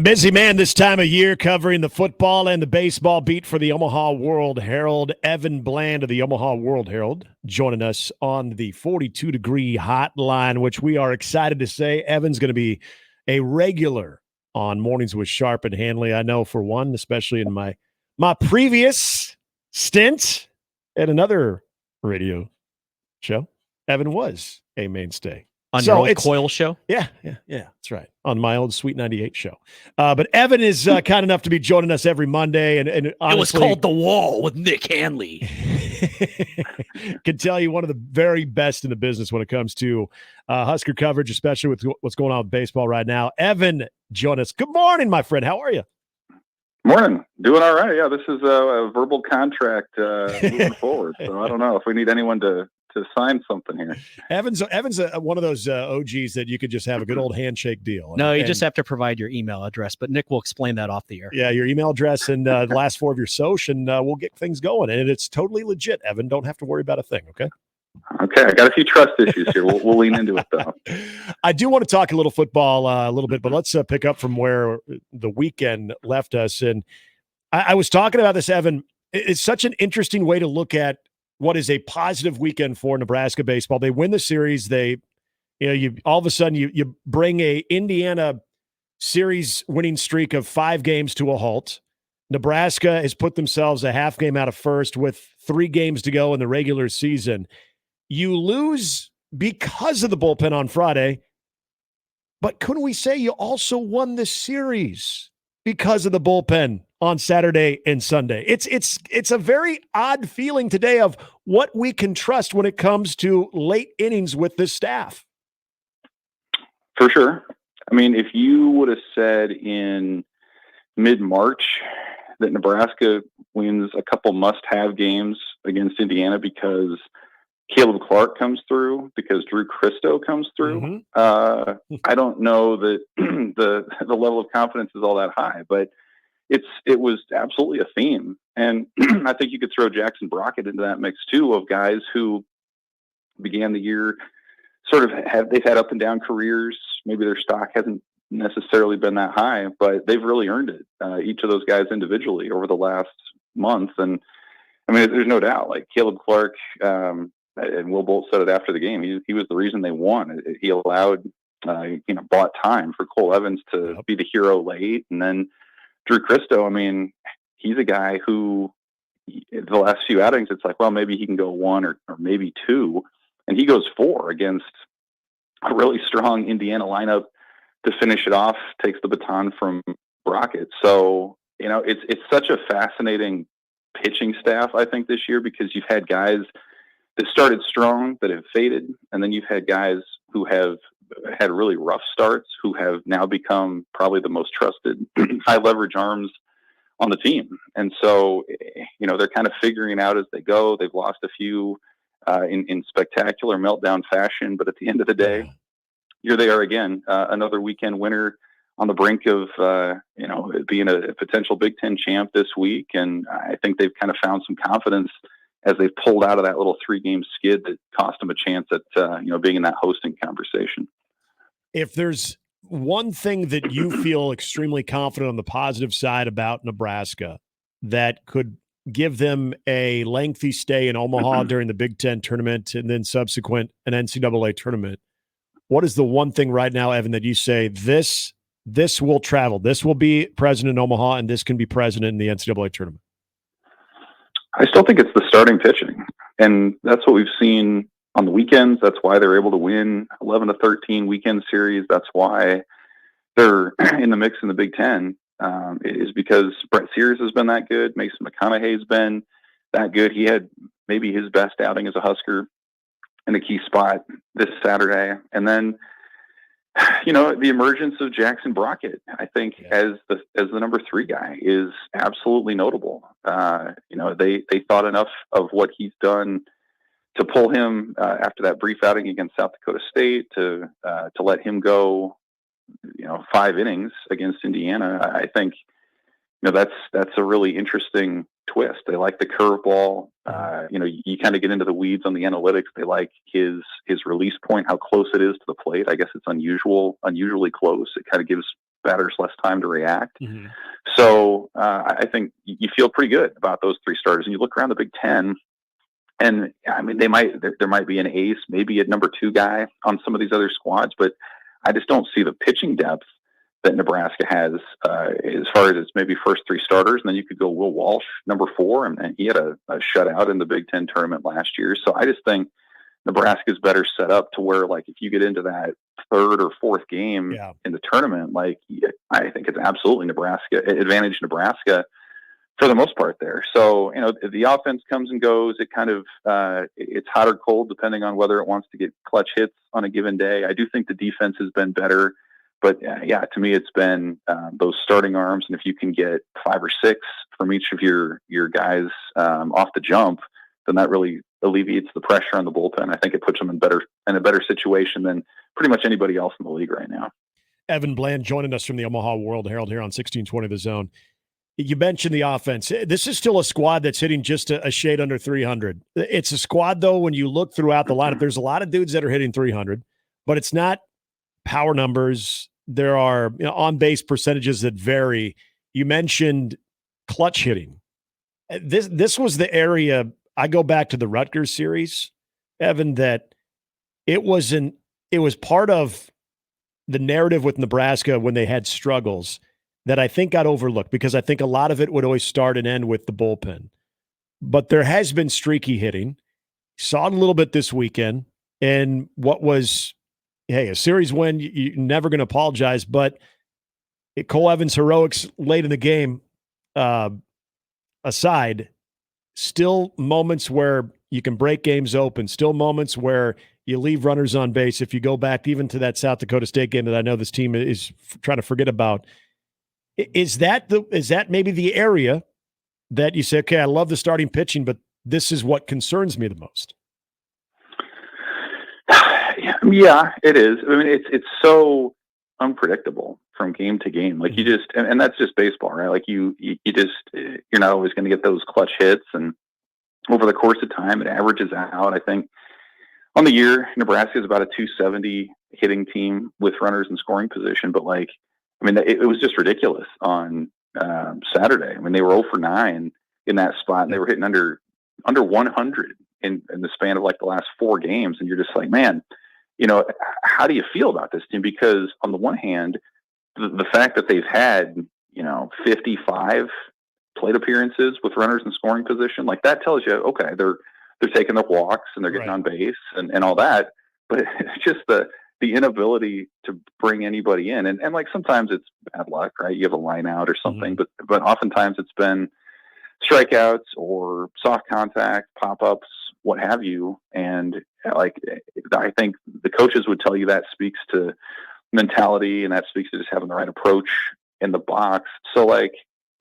Busy man this time of year covering the football and the baseball beat for the Omaha World Herald. Evan Bland of the Omaha World Herald joining us on the 42-degree hotline, which we are excited to say Evan's going to be a regular on Mornings with Sharp and Hanley. I know for one, especially in my previous stint at another radio show, Evan was a mainstay. On your old Coil show? Yeah, that's right. On my old Sweet 98 show. But Evan is kind enough to be joining us every Monday. And honestly, it was called The Wall with Nick Hanley. Can tell you one of the very best in the business when it comes to Husker coverage, especially with what's going on with baseball right now. Evan, join us. Good morning, my friend. How are you? Morning. Doing all right. Yeah, this is a verbal contract moving forward. So I don't know if we need anyone to sign something here. Evan's one of those OGs that you could just have a good old handshake deal. No, you just have to provide your email address, but Nick will explain that off the air. Yeah, your email address and the last four of your social, and we'll get things going. And it's totally legit, Evan. Don't have to worry about a thing, okay? Okay, I got a few trust issues here. We'll lean into it, though. I do want to talk a little football a little bit, but let's pick up from where the weekend left us. And I was talking about this, Evan. It's such an interesting way to look at what is a positive weekend for Nebraska baseball. They win the series. You all of a sudden you bring a Indiana series winning streak of 5 games to a halt. Nebraska has put themselves a half game out of first with 3 games to go in the regular season. You lose because of the bullpen on Friday, but couldn't we say you also won the series because of the bullpen on Saturday and Sunday? It's a very odd feeling today of what we can trust when it comes to late innings with this staff. For sure. I mean, if you would have said in mid-March that Nebraska wins a couple must-have games against Indiana because Caleb Clark comes through, because Drew Christo comes through, I don't know that the level of confidence is all that high, but it was absolutely a theme. And I think you could throw Jackson Brockett into that mix too, of guys who began the year they've had up and down careers. Maybe their stock hasn't necessarily been that high, but they've really earned it. Each of those guys individually over the last month. And I mean, there's no doubt, like Caleb Clark, and Will Bolt said it after the game. He was the reason they won. He allowed, bought time for Cole Evans to be the hero late. And then Drew Christo, I mean, he's a guy who the last few outings, it's like, well, maybe he can go 1 or maybe 2. And he goes 4 against a really strong Indiana lineup to finish it off, takes the baton from Brockett. So, it's such a fascinating pitching staff, I think, this year, because you've had guys that started strong that have faded, and then you've had guys who have had really rough starts who have now become probably the most trusted high leverage arms on the team. And so, they're kind of figuring out as they go. They've lost a few in spectacular meltdown fashion, but at the end of the day, here they are again, another weekend winner on the brink of, being a potential Big Ten champ this week. And I think they've kind of found some confidence as they've pulled out of that little 3-game skid that cost them a chance at, being in that hosting conversation. If there's one thing that you feel extremely confident on the positive side about Nebraska that could give them a lengthy stay in Omaha during the Big Ten tournament and then subsequent an NCAA tournament, what is the one thing right now, Evan, that you say this will travel, this will be present in Omaha, and this can be present in the NCAA tournament? I still think it's the starting pitching, and that's what we've seen on the weekends. That's why they're able to win 11-13 weekend series. That's why they're in the mix in the Big Ten, is because Brett Sears has been that good. Mason McConaughey's been that good. He had maybe his best outing as a Husker in a key spot this Saturday. And then, the emergence of Jackson Brockett, I think, as the number 3 guy is absolutely notable. They thought enough of what he's done to pull him after that brief outing against South Dakota State to let him go, 5 innings against Indiana. I think, that's a really interesting twist. They like the curveball. You kind of get into the weeds on the analytics. They like his release point, how close it is to the plate. I guess it's unusually close. It kind of gives batters less time to react. Mm-hmm. So I think you feel pretty good about those three starters. And you look around the Big Ten, and I mean, there might be an ace, maybe a number 2 guy on some of these other squads, but I just don't see the pitching depth that Nebraska has as far as its maybe first 3 starters. And then you could go Will Walsh, number 4, and he had a shutout in the Big Ten tournament last year. So I just think Nebraska's better set up to where, like, if you get into that 3rd or 4th game in the tournament, like, I think it's absolutely advantage Nebraska for the most part there. So, the offense comes and goes. It kind of, it's hot or cold depending on whether it wants to get clutch hits on a given day. I do think the defense has been better, but to me, it's been those starting arms. And if you can get 5 or 6 from each of your guys off the jump, then that really alleviates the pressure on the bullpen. I think it puts them in a better situation than pretty much anybody else in the league right now. Evan Bland joining us from the Omaha World Herald here on 1620 The Zone. You mentioned the offense. This is still a squad that's hitting just a shade under 300. It's a squad, though, when you look throughout the lineup, there's a lot of dudes that are hitting 300, but it's not power numbers. There are on-base percentages that vary. You mentioned clutch hitting. This was the area, I go back to the Rutgers series, Evan, that it was part of the narrative with Nebraska when they had struggles that I think got overlooked, because I think a lot of it would always start and end with the bullpen. But there has been streaky hitting. Saw it a little bit this weekend, and what was, a series win, you're never going to apologize, but Cole Evans' heroics late in the game aside, still moments where you can break games open, still moments where you leave runners on base. If you go back even to that South Dakota State game that I know this team is trying to forget about, is that maybe the area that you say, okay, I love the starting pitching, but this is what concerns me the most? Yeah, it is. I mean, it's so unpredictable from game to game. Like, you just, and that's just baseball, right? Like, you just, you're not always going to get those clutch hits, and over the course of time, it averages out. I think on the year, Nebraska is about a 270 hitting team with runners in scoring position, but it was just ridiculous on Saturday. I mean, they were 0 for 9 in that spot, and they were hitting under 100 in the span of like the last 4 games. And you're just like, man, how do you feel about this team? Because on the one hand, the fact that they've had, 55 plate appearances with runners in scoring position, like, that tells you, okay, they're taking their walks and they're getting on base and all that. But it's just the inability to bring anybody in. And like, sometimes it's bad luck, right? You have a line out or something, but oftentimes it's been strikeouts or soft contact, pop-ups, what have you. And like, I think the coaches would tell you that speaks to mentality, and that speaks to just having the right approach in the box. So, like,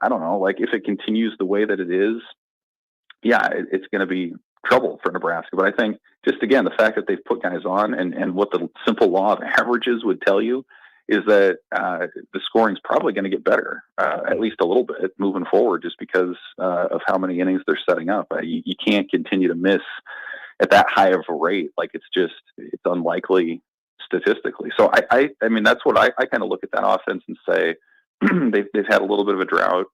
I don't know, like, if it continues the way that it is, it's going to be trouble for Nebraska. But I think, just again, the fact that they've put guys on, and what the simple law of averages would tell you is that the scoring's probably going to get better, at least a little bit moving forward, just because of how many innings they're setting up. You can't continue to miss at that high of a rate. Like, it's unlikely statistically. So I mean, that's what I kind of look at that offense and say, they've had a little bit of a drought,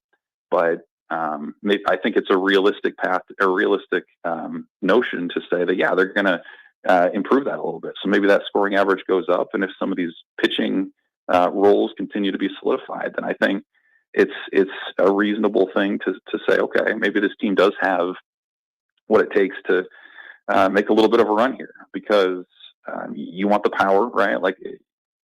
but I think it's a realistic notion to say that, they're going to improve that a little bit. So maybe that scoring average goes up, and if some of these pitching roles continue to be solidified, then I think it's a reasonable thing to say, okay, maybe this team does have what it takes to make a little bit of a run here, because you want the power, right? Like,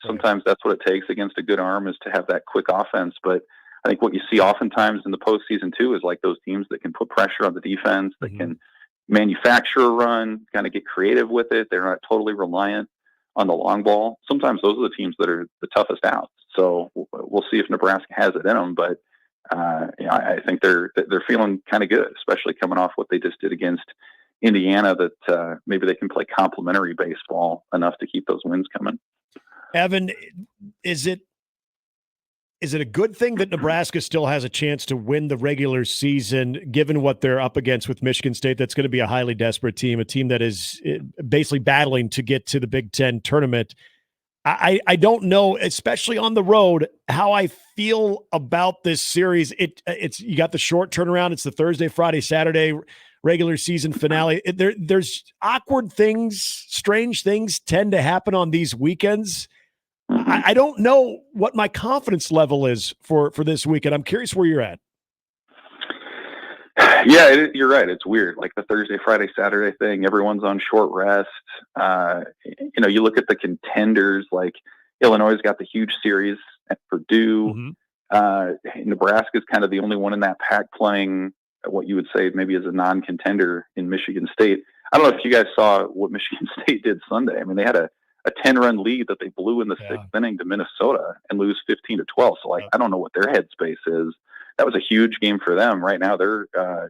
sometimes that's what it takes against a good arm, is to have that quick offense. But I think what you see oftentimes in the postseason too is like those teams that can put pressure on the defense, that can manufacture a run, kind of get creative with it. They're not totally reliant on the long ball. Sometimes those are the teams that are the toughest out. So we'll see if Nebraska has it in them. But I think they're feeling kind of good, especially coming off what they just did against Indiana, that maybe they can play complementary baseball enough to keep those wins coming. Evan, is it a good thing that Nebraska still has a chance to win the regular season, given what they're up against with Michigan State? That's going to be a highly desperate team, a team that is basically battling to get to the Big Ten tournament. I don't know, especially on the road, how I feel about this series. It's you got the short turnaround. It's the Thursday, Friday, Saturday regular season finale. There's awkward things, strange things tend to happen on these weekends. I don't know what my confidence level is for this weekend. I'm curious where you're at. Yeah, you're right. It's weird. Like the Thursday, Friday, Saturday thing, everyone's on short rest. You look at the contenders, like Illinois got the huge series at Purdue. Nebraska's kind of the only one in that pack playing what you would say maybe as a non-contender in Michigan State. I don't know if you guys saw what Michigan State did Sunday. I mean, they had a 10-run lead that they blew in the sixth inning to Minnesota and lose 15-12. So, I don't know what their headspace is. That was a huge game for them. Right now, they're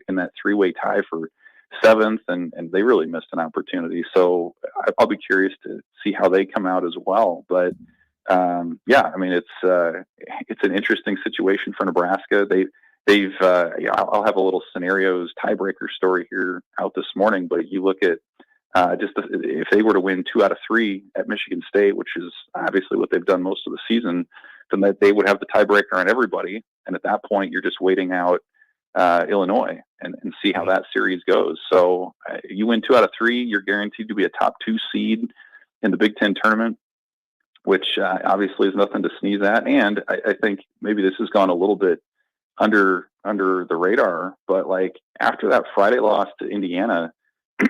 in that three-way tie for seventh, and they really missed an opportunity. So I'll be curious to see how they come out as well. But I mean, it's an interesting situation for Nebraska. I'll have a little scenarios tiebreaker story here out this morning. But you look at if they were to win 2 out of 3 at Michigan State, which is obviously what they've done most of the season, then that they would have the tiebreaker on everybody. And at that point, you're just waiting out Illinois and see how that series goes. So you win 2 out of 3, you're guaranteed to be a top 2 seed in the Big Ten tournament, which obviously is nothing to sneeze at. And I think maybe this has gone a little bit under the radar, but like after that Friday loss to Indiana,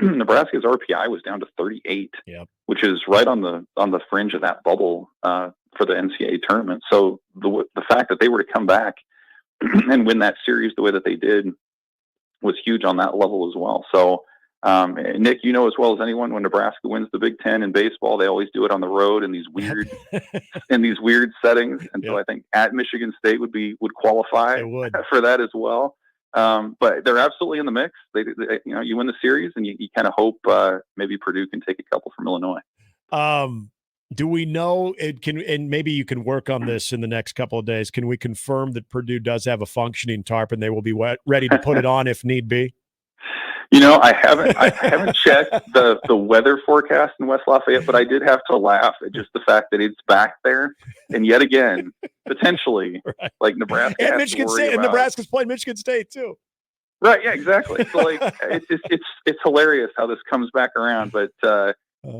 Nebraska's RPI was down to 38, which is right on the fringe of that bubble for the NCAA tournament. So the fact that they were to come back and win that series the way that they did was huge on that level as well. So Nick, you know as well as anyone, when Nebraska wins the Big Ten in baseball, they always do it on the road in these weird settings. And so I think at Michigan State would qualify for that as well. But they're absolutely in the mix. They you win the series and you kind of hope maybe Purdue can take a couple from Illinois. Do we know it can, and maybe you can work on this in the next couple of days. Can we confirm that Purdue does have a functioning tarp and they will be ready to put it on if need be? I haven't checked the weather forecast in West Lafayette, but I did have to laugh at just the fact that it's back there, and yet again, potentially, like Nebraska and Michigan State, and Nebraska's playing Michigan State too. Right? Yeah, exactly. So like, it's hilarious how this comes back around, but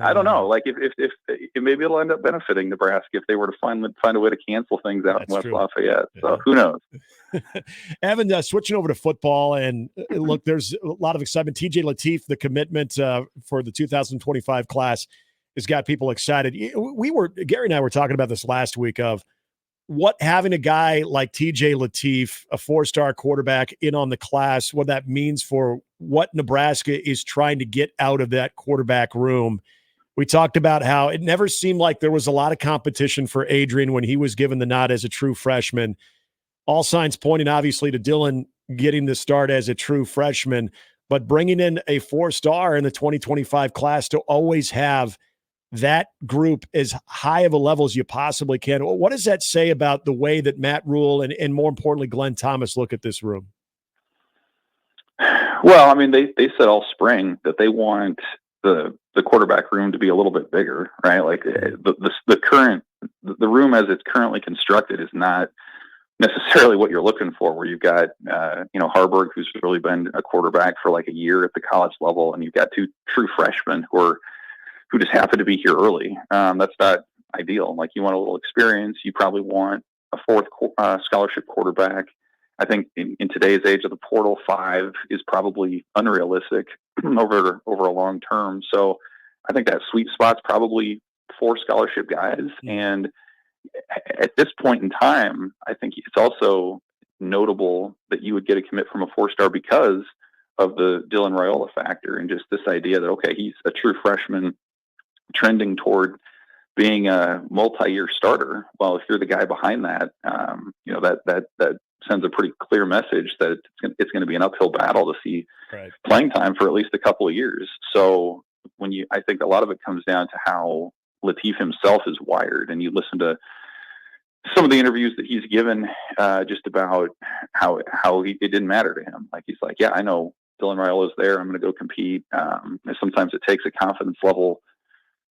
I don't know. Like if maybe it'll end up benefiting Nebraska if they were to find a way to cancel things out in West Lafayette. So who knows? Evan, switching over to football, and look, there's a lot of excitement. TJ Lateef, the commitment for the 2025 class, has got people excited. Gary and I were talking about this last week of what having a guy like TJ Lateef, a 4-star quarterback, in on the class, what that means for what Nebraska is trying to get out of that quarterback room. We talked about how it never seemed like there was a lot of competition for Adrian when he was given the nod as a true freshman. All signs pointing, obviously, to Dylan getting the start as a true freshman, but bringing in a 4-star in the 2025 class to always have that group as high of a level as you possibly can. What does that say about the way that Matt Rule and more importantly, Glenn Thomas look at this room? Well, I mean, they said all spring that they want the quarterback room to be a little bit bigger, right? Like the room as it's currently constructed is not necessarily what you're looking for, where you've got, Harburg, who's really been a quarterback for like a year at the college level, and you've got 2 true freshmen who just happen to be here early. That's not ideal. Like, you want a little experience. You probably want a 4th scholarship quarterback. I think in today's age of the portal, 5 is probably unrealistic over a long term. So I think that sweet spot's probably 4 scholarship guys. And at this point in time, I think it's also notable that you would get a commit from a 4-star because of the Dylan Raiola factor, and just this idea that, okay, he's a true freshman trending toward being a multi-year starter. Well, if you're the guy behind that, that sends a pretty clear message that it's going to be an uphill battle to see playing time for at least a couple of years. So I think a lot of it comes down to how Lateef himself is wired, and you listen to some of the interviews that he's given just about how it didn't matter to him. Like, he's like, yeah, I know Dylan Raiola's there. I'm going to go compete. Sometimes it takes a confidence level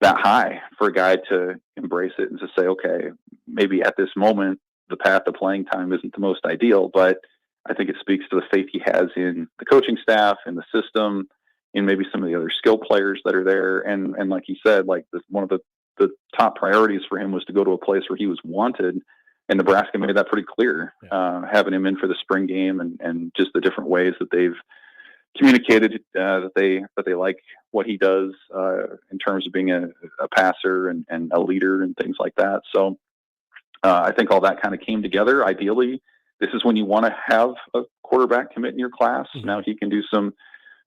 that high for a guy to embrace it and to say, okay, maybe at this moment, the path to playing time isn't the most ideal, but I think it speaks to the faith he has in the coaching staff and the system, and maybe some of the other skill players that are there. And like he said, like one of the top priorities for him was to go to a place where he was wanted. And Nebraska made that pretty clear, having him in for the spring game and just the different ways that they've communicated that they like what he does in terms of being a passer and a leader and things like that. So I think all that kind of came together. Ideally, this is when you want to have a quarterback commit in your class. Mm-hmm. Now he can do some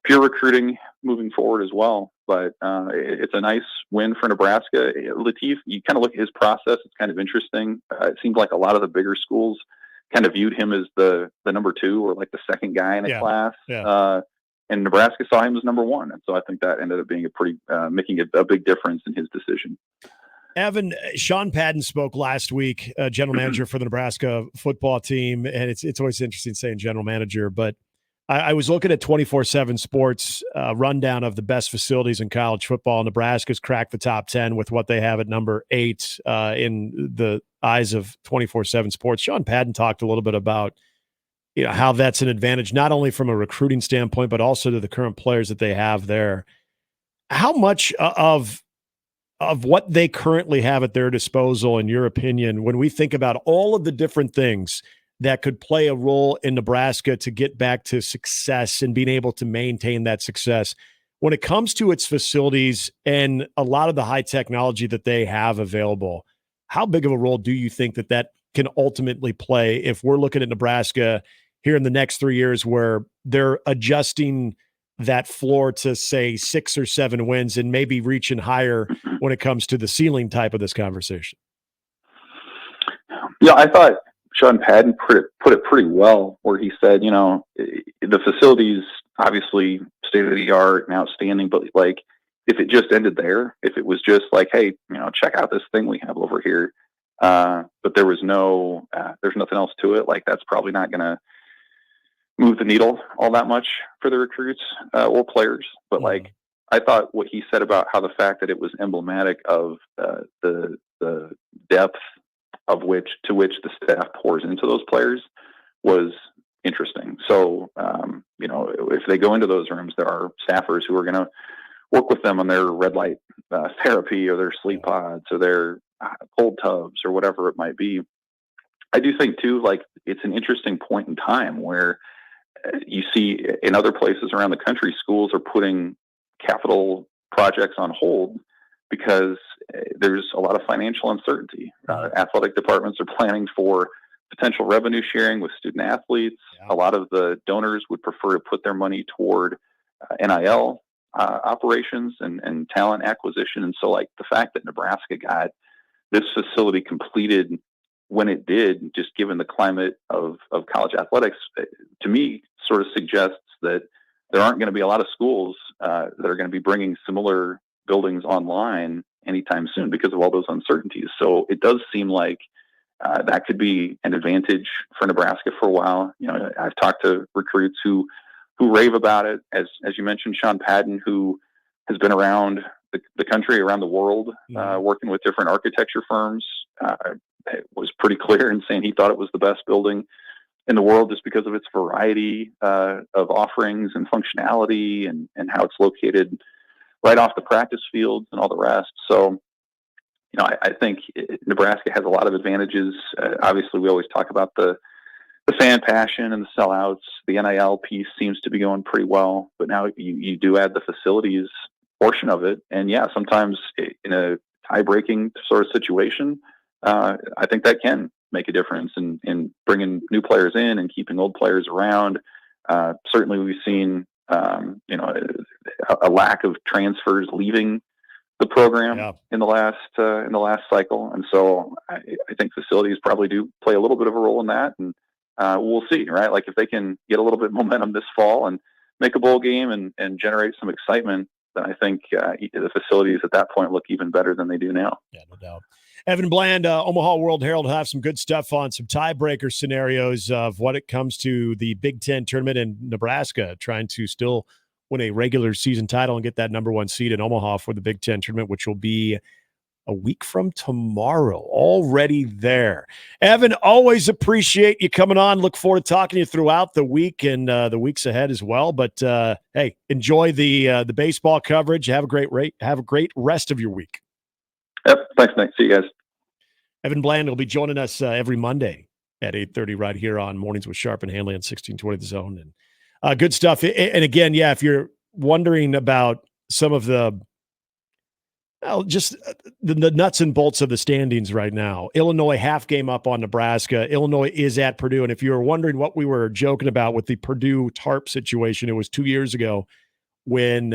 pure recruiting moving forward as well. But it's a nice win for Nebraska. Latif, you kind of look at his process. It's kind of interesting. It seems like a lot of the bigger schools kind of viewed him as the number 2 or like the second guy in a class. Yeah. And Nebraska saw him as number 1. And so I think that ended up being making a big difference in his decision. Evan, Sean Padden spoke last week, general manager for the Nebraska football team. And it's always interesting saying general manager, but I was looking at 24/7 Sports rundown of the best facilities in college football. Nebraska's cracked the top 10 with what they have at number 8 in the eyes of 24/7 Sports. Sean Padden talked a little bit about how that's an advantage, not only from a recruiting standpoint, but also to the current players that they have there. How much of what they currently have at their disposal, in your opinion, when we think about all of the different things that could play a role in Nebraska to get back to success and being able to maintain that success, when it comes to its facilities and a lot of the high technology that they have available, how big of a role do you think that can ultimately play if we're looking at Nebraska here in the next 3 years where they're adjusting that floor to, say, 6 or 7 wins and maybe reaching higher when it comes to the ceiling type of this conversation? Yeah, I thought Sean Padden put it pretty well, where he said, the facilities obviously state of the art and outstanding, but like if it just ended there, if it was just like, hey, check out this thing we have over here, but there was there's nothing else to it, like that's probably not going to move the needle all that much for the recruits or players. But like I thought what he said about how the fact that it was emblematic of the depth of which the staff pours into those players was interesting. So, if they go into those rooms, there are staffers who are going to work with them on their red light therapy or their sleep pods or their cold tubs or whatever it might be. I do think too, like it's an interesting point in time where you see in other places around the country, schools are putting capital projects on hold because there's a lot of financial uncertainty. Athletic departments are planning for potential revenue sharing with student athletes. Yeah. A lot of the donors would prefer to put their money toward NIL operations and talent acquisition. And so like the fact that Nebraska got this facility completed when it did, just given the climate of college athletics, to me sort of suggests that there aren't going to be a lot of schools that are going to be bringing similar buildings online anytime soon because of all those uncertainties. So it does seem like that could be an advantage for Nebraska for a while. I've talked to recruits who rave about it. As you mentioned, Sean Padden, who has been around the country, around the world, working with different architecture firms, was pretty clear in saying he thought it was the best building in the world just because of its variety of offerings and functionality and how it's located right off the practice fields and all the rest. So, I think Nebraska has a lot of advantages. Obviously, we always talk about the fan passion and the sellouts. The NIL piece seems to be going pretty well, but now you do add the facilities portion of it. And yeah, sometimes in a tie-breaking sort of situation, I think that can make a difference in bringing new players in and keeping old players around. Certainly, we've seen a lack of transfers leaving the program in the last cycle, and so I think facilities probably do play a little bit of a role in that. And we'll see, right? Like if they can get a little bit of momentum this fall and make a bowl game and generate some excitement, then I think the facilities at that point look even better than they do now. Yeah, no doubt. Evan Bland, Omaha World Herald, have some good stuff on some tiebreaker scenarios of what it comes to the Big Ten tournament in Nebraska, trying to still win a regular season title and get that number 1 seed in Omaha for the Big Ten tournament, which will be a week from tomorrow. Already there. Evan, always appreciate you coming on. Look forward to talking to you throughout the week and the weeks ahead as well. But hey, enjoy the baseball coverage. Have a great rest of your week. Yep. Thanks, Nick. See you guys. Evan Bland will be joining us every Monday at 8:30 right here on Mornings with Sharp and Hanley on 1620 The Zone. And good stuff. And again, yeah, if you're wondering about some of just the nuts and bolts of the standings right now, Illinois half game up on Nebraska. Illinois is at Purdue. And if you were wondering what we were joking about with the Purdue TARP situation, it was 2 years ago when